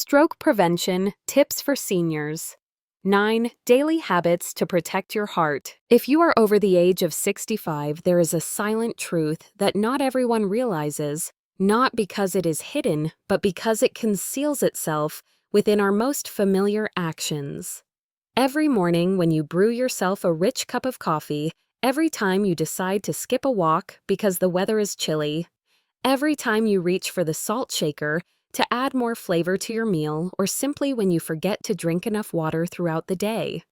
Stroke Prevention Tips for Seniors. 9. Daily Habits to Protect Your Heart. If you are over the age of 65, there is a silent truth that not everyone realizes, not because it is hidden, but because it conceals itself within our most familiar actions. Every morning when you brew yourself a rich cup of coffee, every time you decide to skip a walk because the weather is chilly, every time you reach for the salt shaker to add more flavor to your meal, or simply when you forget to drink enough water throughout the day.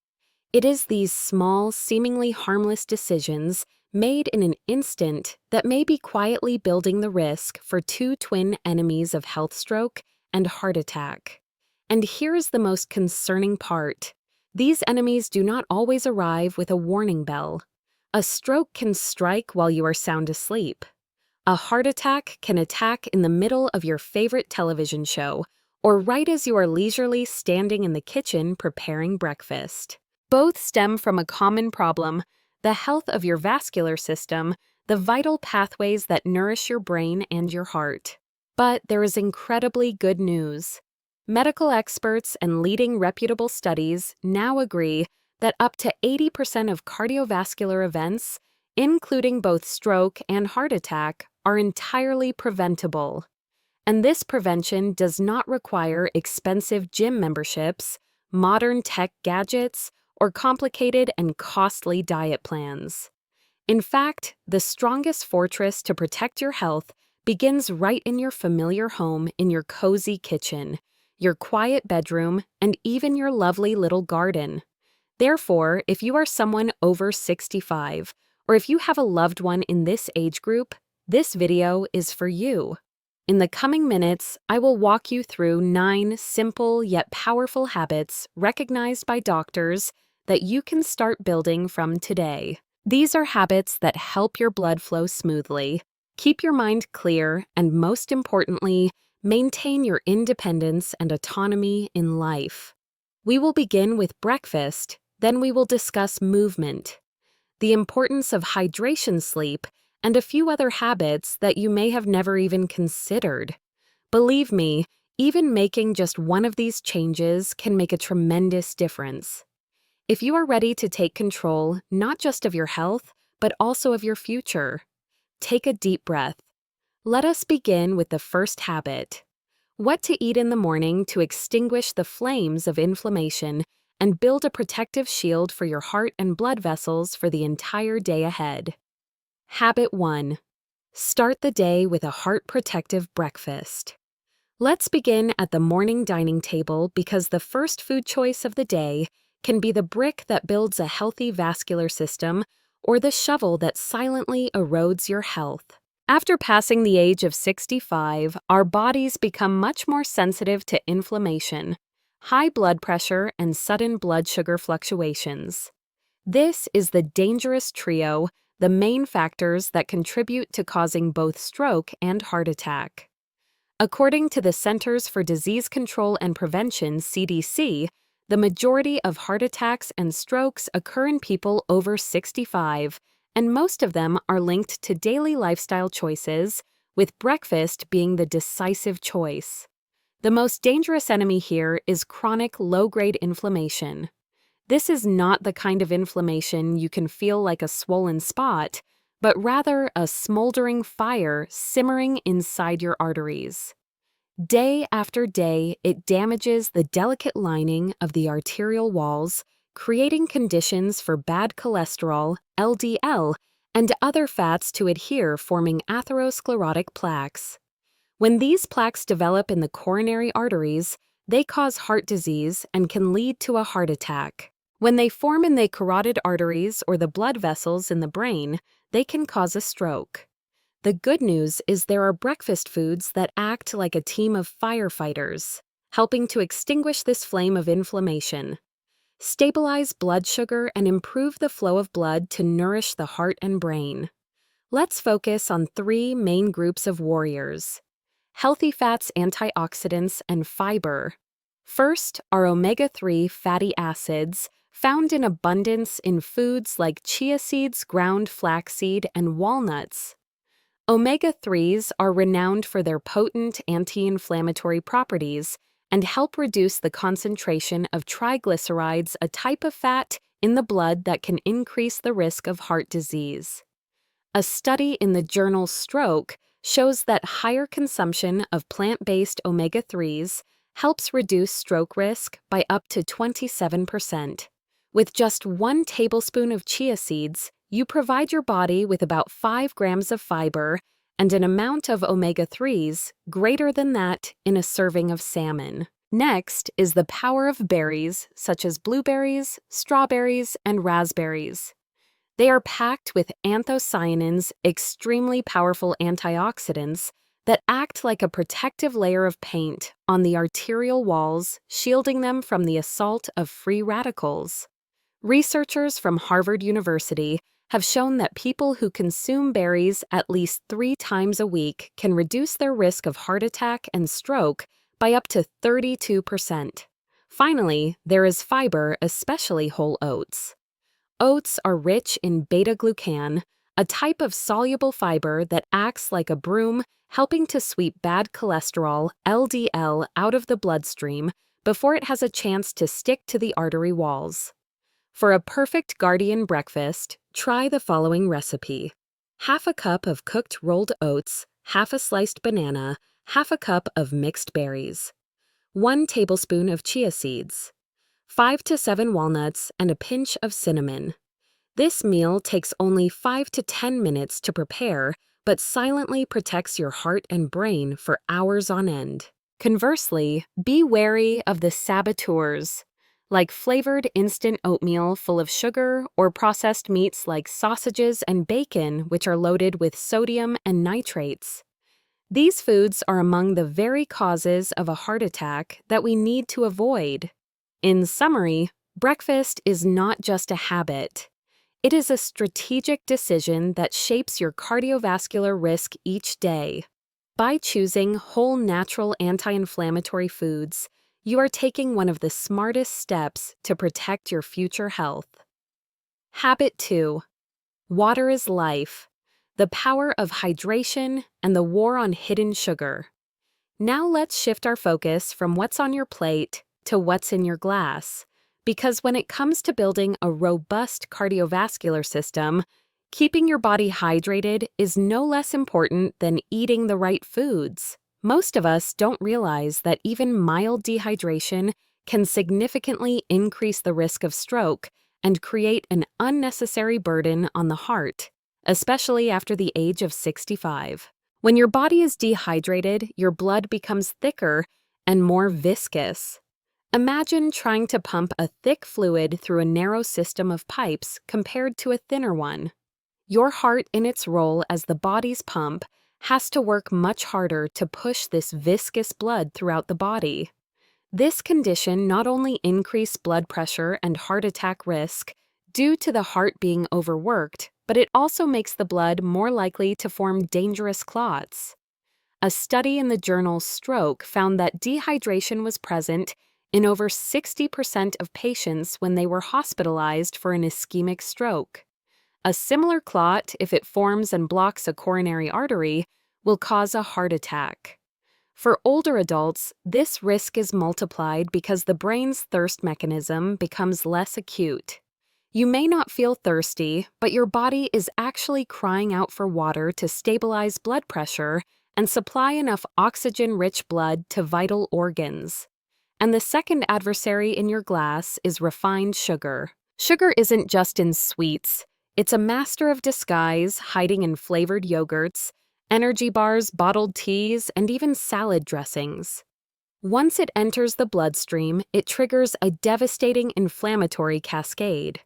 It is these small, seemingly harmless decisions made in an instant that may be quietly building the risk for two twin enemies of health: stroke and heart attack. And here's the most concerning part. These enemies do not always arrive with a warning bell. A stroke can strike while you are sound asleep. A heart attack can attack in the middle of your favorite television show, or right as you are leisurely standing in the kitchen preparing breakfast. Both stem from a common problem: the health of your vascular system, the vital pathways that nourish your brain and your heart. But there is incredibly good news. Medical experts and leading reputable studies now agree that up to 80% of cardiovascular events, including both stroke and heart attack, are entirely preventable. And this prevention does not require expensive gym memberships, modern tech gadgets, or complicated and costly diet plans. In fact, the strongest fortress to protect your health begins right in your familiar home, in your cozy kitchen, your quiet bedroom, and even your lovely little garden. Therefore, if you are someone over 65, or if you have a loved one in this age group, this video is for you. In the coming minutes, I will walk you through 9 simple yet powerful habits recognized by doctors that you can start building from today. These are habits that help your blood flow smoothly, keep your mind clear, and most importantly, maintain your independence and autonomy in life. We will begin with breakfast, then we will discuss movement, the importance of hydration, sleep, and a few other habits that you may have never even considered. Believe me, even making just one of these changes can make a tremendous difference. If you are ready to take control, not just of your health, but also of your future, take a deep breath. Let us begin with the first habit: what to eat in the morning to extinguish the flames of inflammation and build a protective shield for your heart and blood vessels for the entire day ahead. Habit 1. Start the day with a heart-protective breakfast. Let's begin at the morning dining table, because the first food choice of the day can be the brick that builds a healthy vascular system, or the shovel that silently erodes your health. After passing the age of 65, our bodies become much more sensitive to inflammation, high blood pressure, and sudden blood sugar fluctuations. This is the dangerous trio, the main factors that contribute to causing both stroke and heart attack. According to the Centers for Disease Control and Prevention, CDC, the majority of heart attacks and strokes occur in people over 65, and most of them are linked to daily lifestyle choices, with breakfast being the decisive choice. The most dangerous enemy here is chronic low-grade inflammation. This is not the kind of inflammation you can feel like a swollen spot, but rather a smoldering fire simmering inside your arteries. Day after day, it damages the delicate lining of the arterial walls, creating conditions for bad cholesterol, LDL, and other fats to adhere, forming atherosclerotic plaques. When these plaques develop in the coronary arteries, they cause heart disease and can lead to a heart attack. When they form in the carotid arteries, or the blood vessels in the brain, they can cause a stroke. The good news is there are breakfast foods that act like a team of firefighters, helping to extinguish this flame of inflammation, stabilize blood sugar, and improve the flow of blood to nourish the heart and brain. Let's focus on 3 main groups of warriors: healthy fats, antioxidants, and fiber. First are omega-3 fatty acids, found in abundance in foods like chia seeds, ground flaxseed, and walnuts. Omega-3s are renowned for their potent anti-inflammatory properties and help reduce the concentration of triglycerides, a type of fat in the blood that can increase the risk of heart disease. A study in the journal Stroke shows that higher consumption of plant-based omega-3s helps reduce stroke risk by up to 27%. With just 1 tablespoon of chia seeds, you provide your body with about 5 grams of fiber and an amount of omega-3s greater than that in a serving of salmon. Next is the power of berries such as blueberries, strawberries, and raspberries. They are packed with anthocyanins, extremely powerful antioxidants that act like a protective layer of paint on the arterial walls, shielding them from the assault of free radicals. Researchers from Harvard University have shown that people who consume berries at least 3 times a week can reduce their risk of heart attack and stroke by up to 32%. Finally, there is fiber, especially whole oats. Oats are rich in beta-glucan, a type of soluble fiber that acts like a broom, helping to sweep bad cholesterol, LDL, out of the bloodstream before it has a chance to stick to the artery walls. For a perfect guardian breakfast, try the following recipe: half a cup of cooked rolled oats, half a sliced banana, half a cup of mixed berries, 1 tablespoon of chia seeds, 5 to 7 walnuts, and a pinch of cinnamon. This meal takes only 5 to 10 minutes to prepare, but silently protects your heart and brain for hours on end. Conversely, be wary of the saboteurs, like flavored instant oatmeal full of sugar or processed meats like sausages and bacon, which are loaded with sodium and nitrates. These foods are among the very causes of a heart attack that we need to avoid. In summary, breakfast is not just a habit. It is a strategic decision that shapes your cardiovascular risk each day. By choosing whole natural anti-inflammatory foods, you are taking one of the smartest steps to protect your future health. Habit 2. Water is life. The power of hydration and the war on hidden sugar. Now let's shift our focus from what's on your plate to what's in your glass. Because when it comes to building a robust cardiovascular system, keeping your body hydrated is no less important than eating the right foods. Most of us don't realize that even mild dehydration can significantly increase the risk of stroke and create an unnecessary burden on the heart, especially after the age of 65. When your body is dehydrated, your blood becomes thicker and more viscous. Imagine trying to pump a thick fluid through a narrow system of pipes compared to a thinner one. Your heart, in its role as the body's pump, has to work much harder to push this viscous blood throughout the body. This condition not only increases blood pressure and heart attack risk due to the heart being overworked, but it also makes the blood more likely to form dangerous clots. A study in the journal Stroke found that dehydration was present in over 60% of patients when they were hospitalized for an ischemic stroke. A similar clot, if it forms and blocks a coronary artery, will cause a heart attack. For older adults, this risk is multiplied because the brain's thirst mechanism becomes less acute. You may not feel thirsty, but your body is actually crying out for water to stabilize blood pressure and supply enough oxygen-rich blood to vital organs. And the second adversary in your glass is refined sugar. Sugar isn't just in sweets. It's a master of disguise, hiding in flavored yogurts, energy bars, bottled teas, and even salad dressings. Once it enters the bloodstream, it triggers a devastating inflammatory cascade.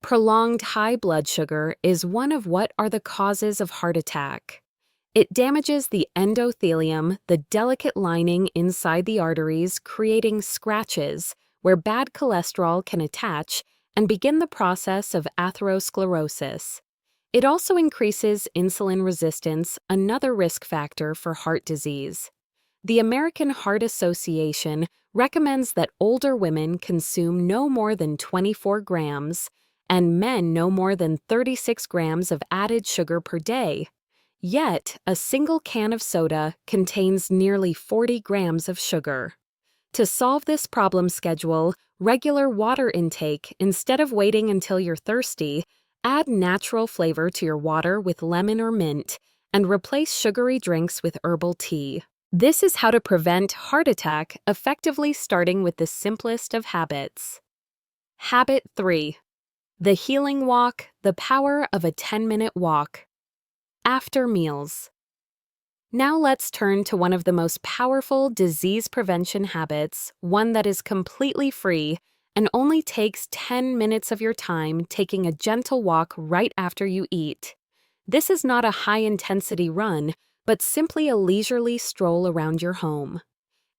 Prolonged high blood sugar is one of what are the causes of heart attack. It damages the endothelium, the delicate lining inside the arteries, creating scratches where bad cholesterol can attach and begin the process of atherosclerosis. It also increases insulin resistance, another risk factor for heart disease. The American Heart Association recommends that older women consume no more than 24 grams and men no more than 36 grams of added sugar per day. Yet, a single can of soda contains nearly 40 grams of sugar. To solve this problem, schedule regular water intake instead of waiting until you're thirsty. Add natural flavor to your water with lemon or mint, and replace sugary drinks with herbal tea. This is how to prevent heart attack effectively, starting with the simplest of habits. Habit 3. The healing walk, the power of a 10-minute walk. After meals. Now let's turn to one of the most powerful disease prevention habits, one that is completely free and only takes 10 minutes of your time, taking a gentle walk right after you eat. This is not a high-intensity run, but simply a leisurely stroll around your home.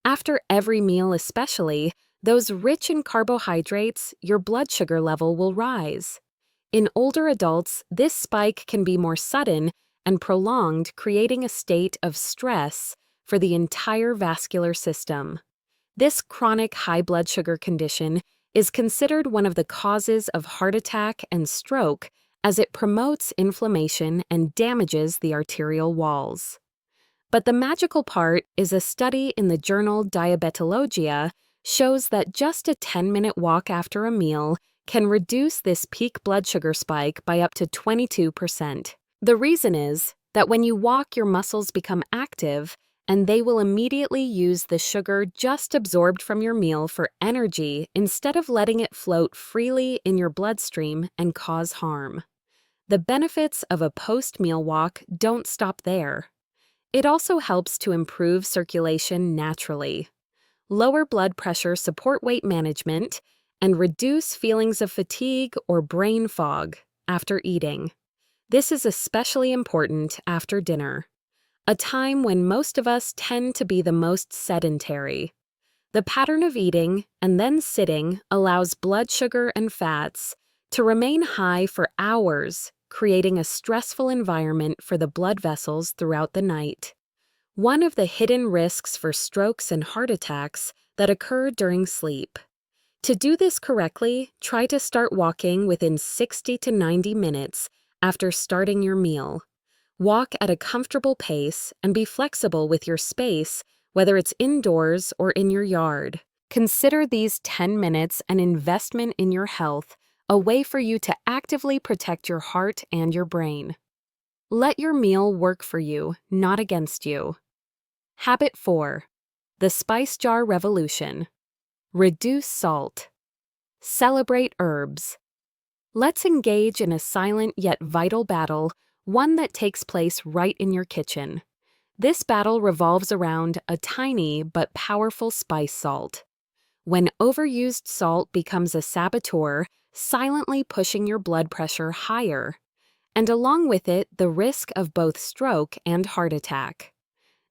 After every meal especially, those rich in carbohydrates, your blood sugar level will rise. In older adults, this spike can be more sudden and prolonged, creating a state of stress for the entire vascular system. This chronic high blood sugar condition is considered one of the causes of heart attack and stroke, as it promotes inflammation and damages the arterial walls. But the magical part is a study in the journal Diabetologia shows that just a 10-minute walk after a meal can reduce this peak blood sugar spike by up to 22%. The reason is that when you walk, your muscles become active, and they will immediately use the sugar just absorbed from your meal for energy instead of letting it float freely in your bloodstream and cause harm. The benefits of a post-meal walk don't stop there. It also helps to improve circulation naturally, lower blood pressure, support weight management, and reduce feelings of fatigue or brain fog after eating. This is especially important after dinner, a time when most of us tend to be the most sedentary. The pattern of eating and then sitting allows blood sugar and fats to remain high for hours, creating a stressful environment for the blood vessels throughout the night. One of the hidden risks for strokes and heart attacks that occur during sleep. To do this correctly, try to start walking within 60 to 90 minutes after starting your meal. Walk at a comfortable pace and be flexible with your space, whether it's indoors or in your yard. Consider these 10 minutes an investment in your health, a way for you to actively protect your heart and your brain. Let your meal work for you, not against you. Habit 4. The spice jar revolution. Reduce salt. Celebrate herbs. Let's engage in a silent yet vital battle, one that takes place right in your kitchen. This battle revolves around a tiny but powerful spice, salt. When overused, salt becomes a saboteur, silently pushing your blood pressure higher, and along with it, the risk of both stroke and heart attack.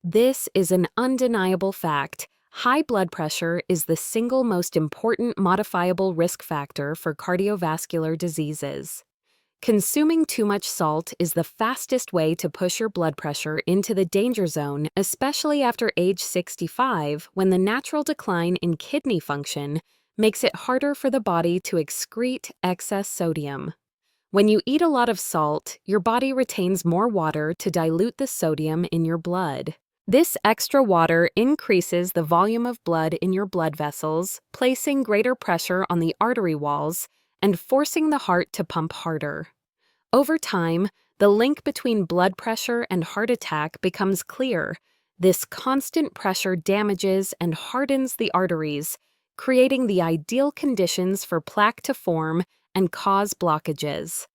This is an undeniable fact. High blood pressure is the single most important modifiable risk factor for cardiovascular diseases. Consuming too much salt is the fastest way to push your blood pressure into the danger zone, especially after age 65, when the natural decline in kidney function makes it harder for the body to excrete excess sodium. When you eat a lot of salt, your body retains more water to dilute the sodium in your blood. This extra water increases the volume of blood in your blood vessels, placing greater pressure on the artery walls and forcing the heart to pump harder. Over time, the link between blood pressure and heart attack becomes clear. This constant pressure damages and hardens the arteries, creating the ideal conditions for plaque to form and cause blockages.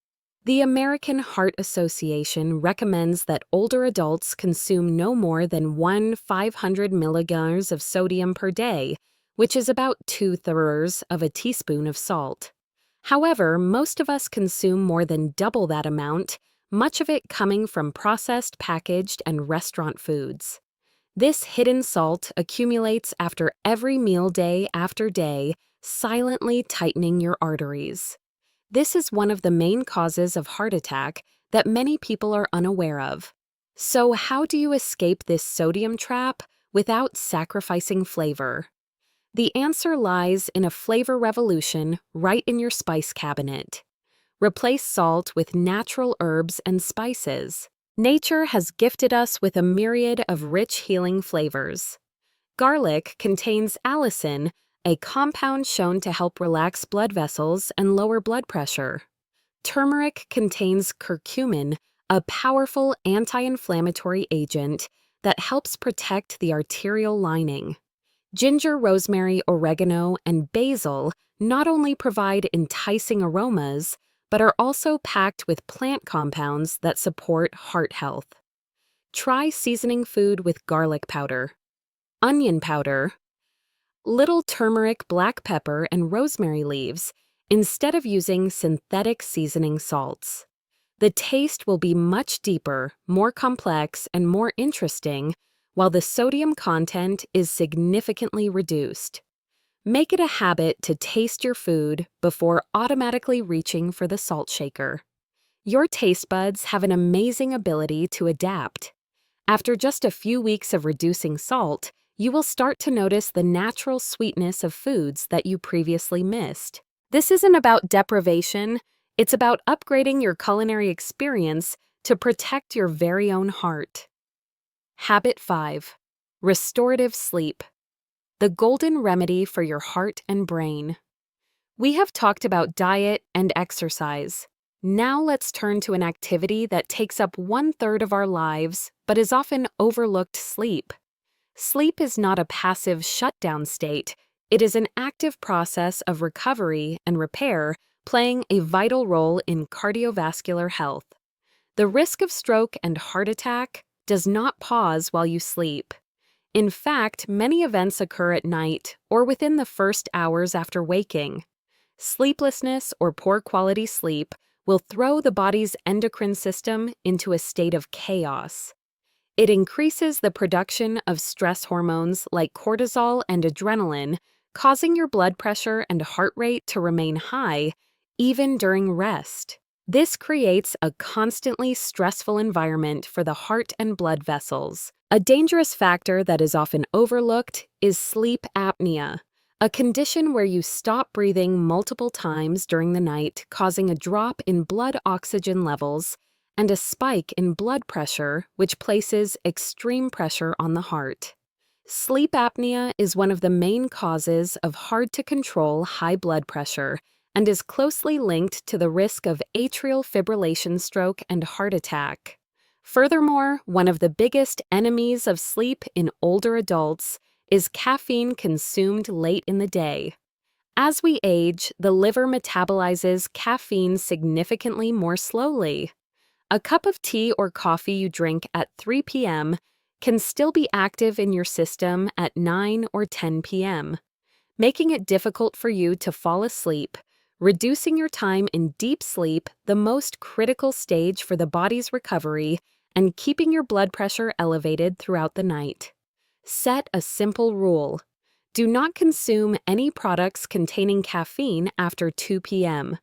The American Heart Association recommends that older adults consume no more than 500 milligrams of sodium per day, which is about 2/3 of a teaspoon of salt. However, most of us consume more than double that amount, much of it coming from processed, packaged, and restaurant foods. This hidden salt accumulates after every meal, day after day, silently tightening your arteries. This is one of the main causes of heart attack that many people are unaware of. So how do you escape this sodium trap without sacrificing flavor? The answer lies in a flavor revolution right in your spice cabinet. Replace salt with natural herbs and spices. Nature has gifted us with a myriad of rich, healing flavors. Garlic contains allicin, a compound shown to help relax blood vessels and lower blood pressure. Turmeric contains curcumin, a powerful anti-inflammatory agent that helps protect the arterial lining. Ginger, rosemary, oregano, and basil not only provide enticing aromas, but are also packed with plant compounds that support heart health. Try seasoning food with garlic powder, onion powder, little turmeric, black pepper, and rosemary leaves instead of using synthetic seasoning salts. The taste will be much deeper, more complex, and more interesting, while the sodium content is significantly reduced. Make it a habit to taste your food before automatically reaching for the salt shaker. Your taste buds have an amazing ability to adapt. After just a few weeks of reducing salt, you will start to notice the natural sweetness of foods that you previously missed. This isn't about deprivation, it's about upgrading your culinary experience to protect your very own heart. Habit 5. Restorative sleep. The golden remedy for your heart and brain. We have talked about diet and exercise. Now let's turn to an activity that takes up 1/3 of our lives, but is often overlooked: sleep. Sleep is not a passive shutdown state. It is an active process of recovery and repair, playing a vital role in cardiovascular health. The risk of stroke and heart attack does not pause while you sleep. In fact, many events occur at night or within the first hours after waking. Sleeplessness or poor quality sleep will throw the body's endocrine system into a state of chaos. It increases the production of stress hormones like cortisol and adrenaline, causing your blood pressure and heart rate to remain high even during rest. This creates a constantly stressful environment for the heart and blood vessels. A dangerous factor that is often overlooked is sleep apnea, a condition where you stop breathing multiple times during the night, causing a drop in blood oxygen levels and a spike in blood pressure, which places extreme pressure on the heart. Sleep apnea is one of the main causes of hard-to-control high blood pressure and is closely linked to the risk of atrial fibrillation, stroke, and heart attack. Furthermore, one of the biggest enemies of sleep in older adults is caffeine consumed late in the day. As we age, the liver metabolizes caffeine significantly more slowly. A cup of tea or coffee you drink at 3 p.m. can still be active in your system at 9 or 10 p.m., making it difficult for you to fall asleep, reducing your time in deep sleep, the most critical stage for the body's recovery, and keeping your blood pressure elevated throughout the night. Set a simple rule. Do not consume any products containing caffeine after 2 p.m.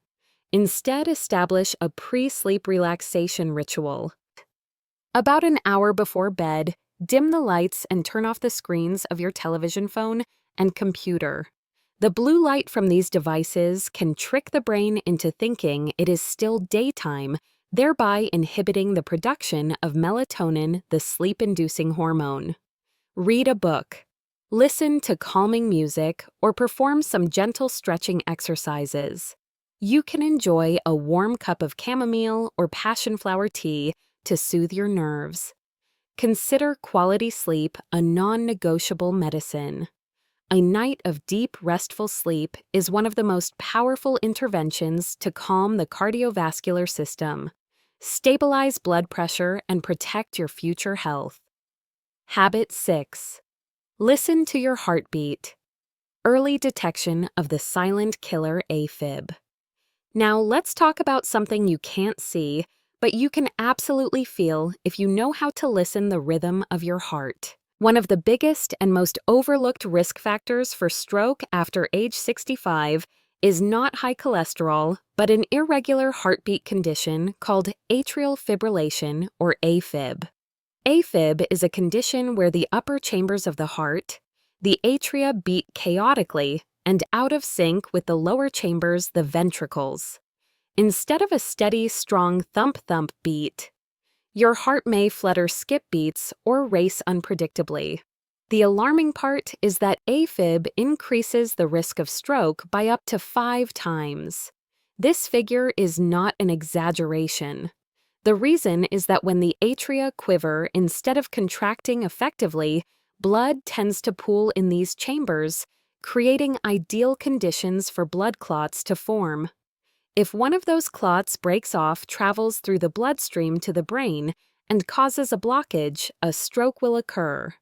Instead, establish a pre-sleep relaxation ritual. About an hour before bed, dim the lights and turn off the screens of your television, phone, and computer. The blue light from these devices can trick the brain into thinking it is still daytime, thereby inhibiting the production of melatonin, the sleep-inducing hormone. Read a book, listen to calming music, or perform some gentle stretching exercises. You can enjoy a warm cup of chamomile or passion flower tea to soothe your nerves. Consider quality sleep a non-negotiable medicine. A night of deep, restful sleep is one of the most powerful interventions to calm the cardiovascular system, stabilize blood pressure, and protect your future health. Habit 6. Listen to your heartbeat. Early detection of the silent killer AFib. Now let's talk about something you can't see, but you can absolutely feel if you know how to listen the rhythm of your heart. One of the biggest and most overlooked risk factors for stroke after age 65 is not high cholesterol, but an irregular heartbeat condition called atrial fibrillation, or AFib. AFib is a condition where the upper chambers of the heart, the atria, beat chaotically and out of sync with the lower chambers, the ventricles. Instead of a steady, strong thump-thump beat, your heart may flutter skip beats or race unpredictably. The alarming part is that AFib increases the risk of stroke by up to 5 times. This figure is not an exaggeration. The reason is that when the atria quiver instead of contracting effectively, blood tends to pool in these chambers, creating ideal conditions for blood clots to form. If one of those clots breaks off, travels through the bloodstream to the brain, and causes a blockage, a stroke will occur.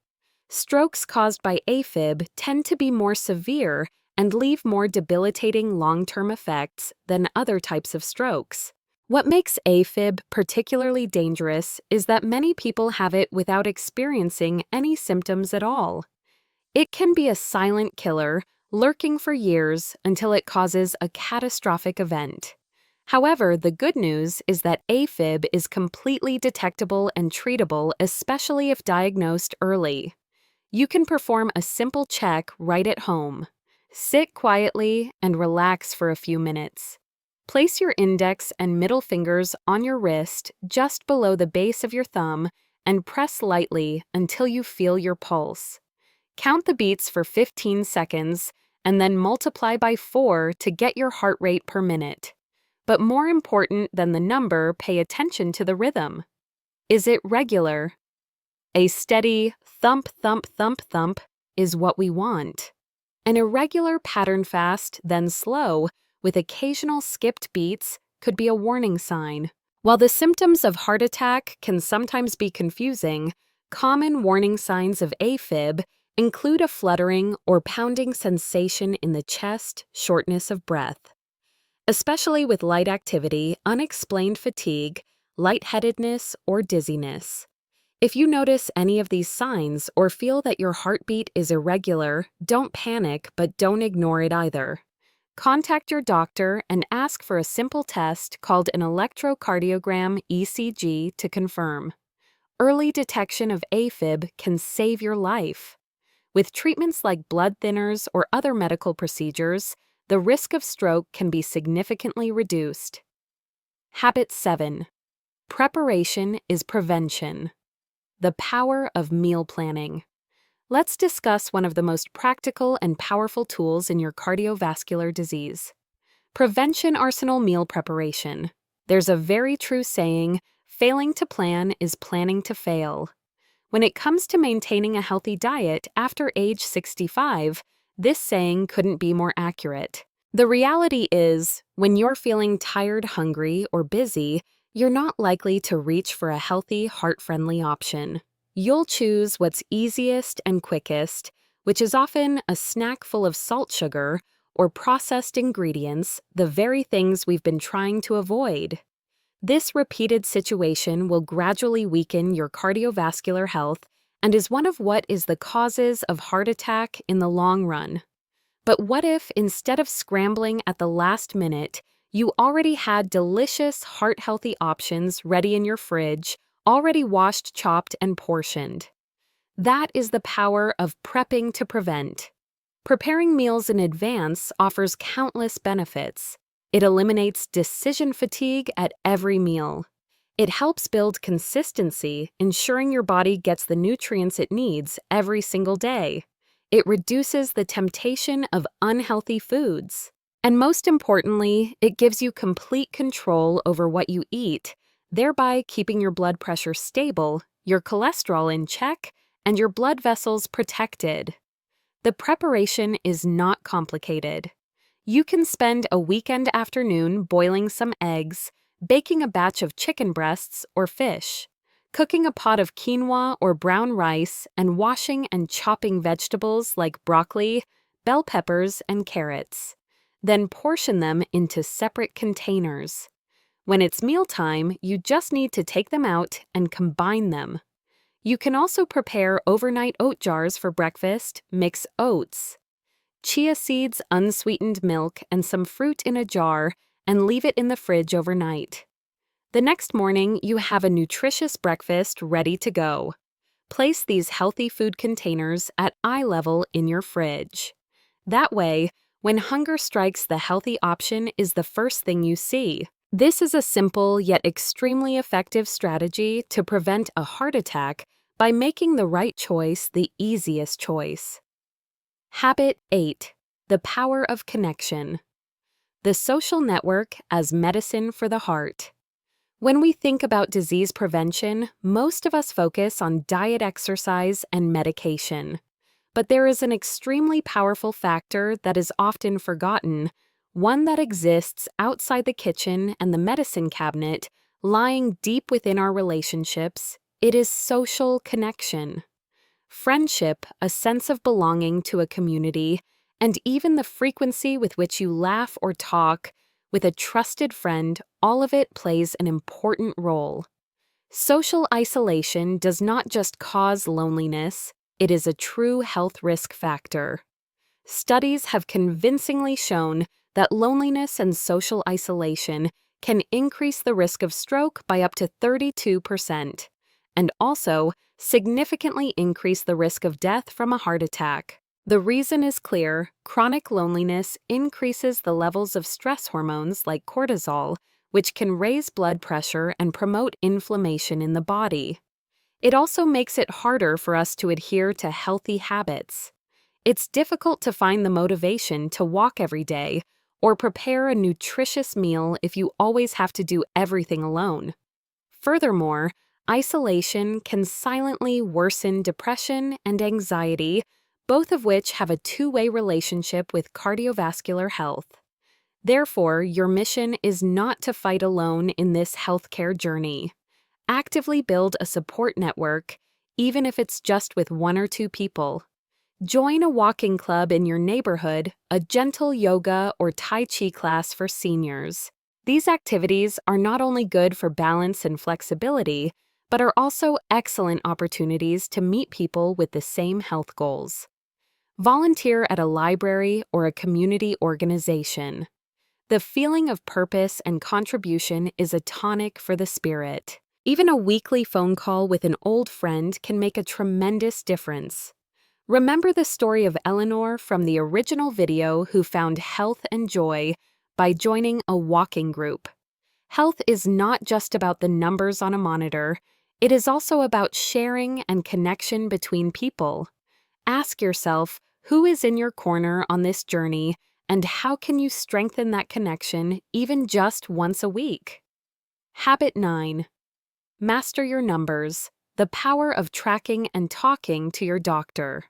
Strokes caused by AFib tend to be more severe and leave more debilitating long-term effects than other types of strokes. What makes AFib particularly dangerous is that many people have it without experiencing any symptoms at all. It can be a silent killer, lurking for years until it causes a catastrophic event. However, the good news is that AFib is completely detectable and treatable, especially if diagnosed early. You can perform a simple check right at home. Sit quietly and relax for a few minutes. Place your index and middle fingers on your wrist just below the base of your thumb and press lightly until you feel your pulse. Count the beats for 15 seconds and then multiply by 4 to get your heart rate per minute. But more important than the number, pay attention to the rhythm. Is it regular? A steady thump, thump, thump, thump is what we want. An irregular pattern fast, then slow, with occasional skipped beats, could be a warning sign. While the symptoms of heart attack can sometimes be confusing, common warning signs of AFib include a fluttering or pounding sensation in the chest, shortness of breath. Especially with light activity, unexplained fatigue, lightheadedness, or dizziness. If you notice any of these signs or feel that your heartbeat is irregular, don't panic, but don't ignore it either. Contact your doctor and ask for a simple test called an electrocardiogram (ECG) to confirm. Early detection of AFib can save your life. With treatments like blood thinners or other medical procedures, the risk of stroke can be significantly reduced. Habit 7. Preparation is prevention. The power of meal planning. Let's discuss one of the most practical and powerful tools in your cardiovascular disease. Prevention arsenal meal preparation. There's a very true saying, failing to plan is planning to fail. When it comes to maintaining a healthy diet after age 65, this saying couldn't be more accurate. The reality is, when you're feeling tired, hungry, or busy, you're not likely to reach for a healthy, heart-friendly option. You'll choose what's easiest and quickest, which is often a snack full of salt sugar or processed ingredients, the very things we've been trying to avoid. This repeated situation will gradually weaken your cardiovascular health and is one of what is the causes of heart attack in the long run. But what if, instead of scrambling at the last minute, you already had delicious, heart-healthy options ready in your fridge, already washed, chopped, and portioned? That is the power of prepping to prevent. Preparing meals in advance offers countless benefits. It eliminates decision fatigue at every meal. It helps build consistency, ensuring your body gets the nutrients it needs every single day. It reduces the temptation of unhealthy foods. And most importantly, it gives you complete control over what you eat, thereby keeping your blood pressure stable, your cholesterol in check, and your blood vessels protected. The preparation is not complicated. You can spend a weekend afternoon boiling some eggs, baking a batch of chicken breasts or fish, cooking a pot of quinoa or brown rice, and washing and chopping vegetables like broccoli, bell peppers, and carrots. Then portion them into separate containers. When it's mealtime, you just need to take them out and combine them. You can also prepare overnight oat jars for breakfast, mix oats, chia seeds, unsweetened milk, and some fruit in a jar, and leave it in the fridge overnight. The next morning, you have a nutritious breakfast ready to go. Place these healthy food containers at eye level in your fridge. That way, when hunger strikes, the healthy option is the first thing you see. This is a simple yet extremely effective strategy to prevent a heart attack by making the right choice the easiest choice. Habit 8. The power of connection. The social network as medicine for the heart. When we think about disease prevention, most of us focus on diet, exercise, and medication. But there is an extremely powerful factor that is often forgotten, one that exists outside the kitchen and the medicine cabinet, lying deep within our relationships. It is social connection. Friendship, a sense of belonging to a community, and even the frequency with which you laugh or talk with a trusted friend, all of it plays an important role. Social isolation does not just cause loneliness, it is a true health risk factor. Studies have convincingly shown that loneliness and social isolation can increase the risk of stroke by up to 32%, and also significantly increase the risk of death from a heart attack. The reason is clear: chronic loneliness increases the levels of stress hormones like cortisol, which can raise blood pressure and promote inflammation in the body. It also makes it harder for us to adhere to healthy habits. It's difficult to find the motivation to walk every day or prepare a nutritious meal if you always have to do everything alone. Furthermore, isolation can silently worsen depression and anxiety, both of which have a two-way relationship with cardiovascular health. Therefore, your mission is not to fight alone in this healthcare journey. Actively build a support network, even if it's just with one or two people. Join a walking club in your neighborhood, a gentle yoga or Tai Chi class for seniors. These activities are not only good for balance and flexibility, but are also excellent opportunities to meet people with the same health goals. Volunteer at a library or a community organization. The feeling of purpose and contribution is a tonic for the spirit. Even a weekly phone call with an old friend can make a tremendous difference. Remember the story of Eleanor from the original video who found health and joy by joining a walking group. Health is not just about the numbers on a monitor, it is also about sharing and connection between people. Ask yourself, who is in your corner on this journey, and how can you strengthen that connection even just once a week? Habit 9. Master your numbers, the power of tracking and talking to your doctor.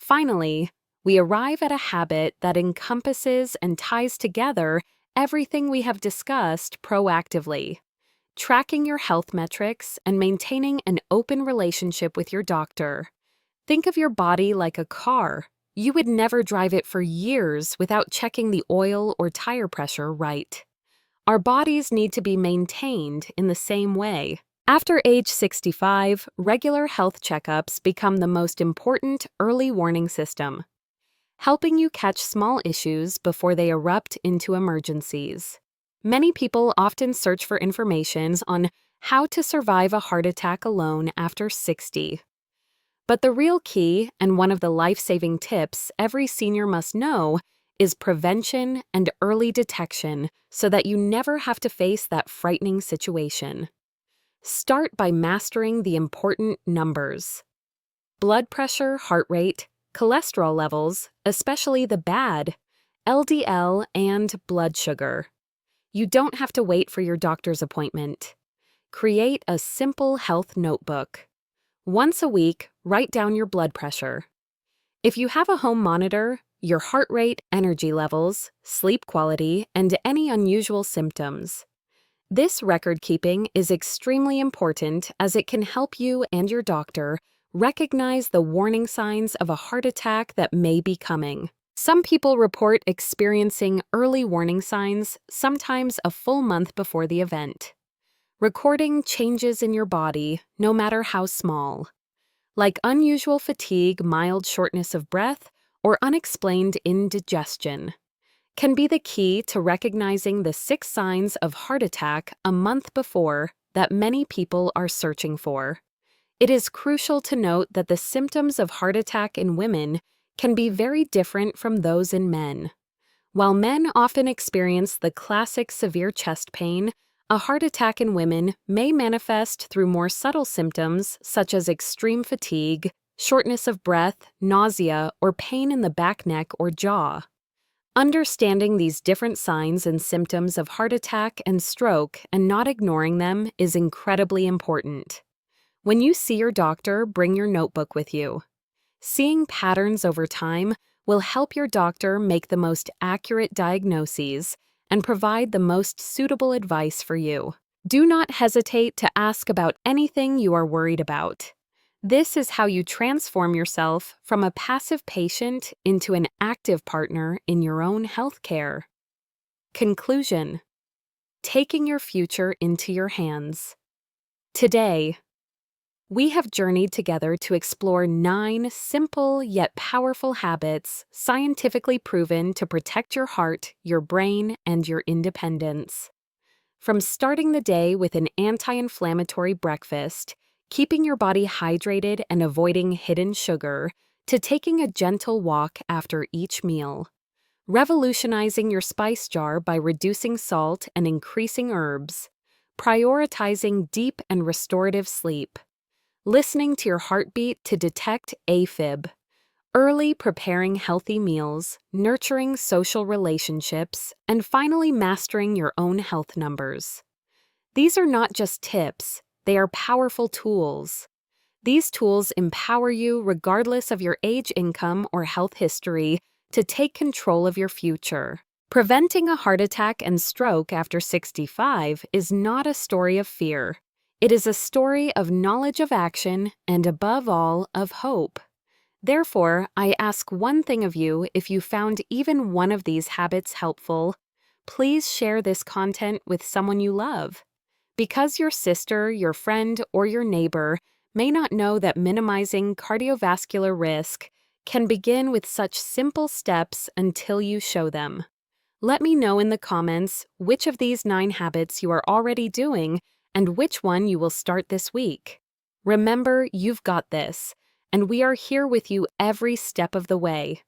Finally, we arrive at a habit that encompasses and ties together everything we have discussed proactively. Tracking your health metrics and maintaining an open relationship with your doctor. Think of your body like a car. You would never drive it for years without checking the oil or tire pressure right. Our bodies need to be maintained in the same way. After age 65, regular health checkups become the most important early warning system, helping you catch small issues before they erupt into emergencies. Many people often search for information on how to survive a heart attack alone after 60. But the real key, and one of the life-saving tips every senior must know, is prevention and early detection so that you never have to face that frightening situation. Start by mastering the important numbers. Blood pressure, heart rate, cholesterol levels, especially the bad, LDL, and blood sugar. You don't have to wait for your doctor's appointment. Create a simple health notebook. Once a week, write down your blood pressure. If you have a home monitor, your heart rate, energy levels, sleep quality, and any unusual symptoms. This record keeping is extremely important as it can help you and your doctor recognize the warning signs of a heart attack that may be coming. Some people report experiencing early warning signs, sometimes a full month before the event. Recording changes in your body, no matter how small, like unusual fatigue, mild shortness of breath, or unexplained indigestion, can be the key to recognizing the 6 signs of heart attack a month before that many people are searching for. It is crucial to note that the symptoms of heart attack in women can be very different from those in men. While men often experience the classic severe chest pain, A heart attack in women may manifest through more subtle symptoms such as extreme fatigue, shortness of breath, nausea, or pain in the back neck or jaw. Understanding these different signs and symptoms of heart attack and stroke and not ignoring them is incredibly important. When you see your doctor, bring your notebook with you. Seeing patterns over time will help your doctor make the most accurate diagnoses and provide the most suitable advice for you. Do not hesitate to ask about anything you are worried about. This is how you transform yourself from a passive patient into an active partner in your own healthcare. Conclusion: taking your future into your hands. Today, we have journeyed together to explore 9 simple yet powerful habits scientifically proven to protect your heart, your brain, and your independence. From starting the day with an anti-inflammatory breakfast, keeping your body hydrated and avoiding hidden sugar, to taking a gentle walk after each meal. Revolutionizing your spice jar by reducing salt and increasing herbs. Prioritizing deep and restorative sleep. Listening to your heartbeat to detect AFib. Early preparing healthy meals, nurturing social relationships, and finally mastering your own health numbers. These are not just tips, they are powerful tools. These tools empower you regardless of your age, income, or health history to take control of your future. Preventing a heart attack and stroke after 65 is not a story of fear. It is a story of knowledge of action and, above all, of hope. Therefore, I ask one thing of you: if you found even one of these habits helpful, please share this content with someone you love. Because your sister, your friend, or your neighbor may not know that minimizing cardiovascular risk can begin with such simple steps until you show them. Let me know in the comments which of these 9 habits you are already doing and which one you will start this week. Remember, you've got this, and we are here with you every step of the way.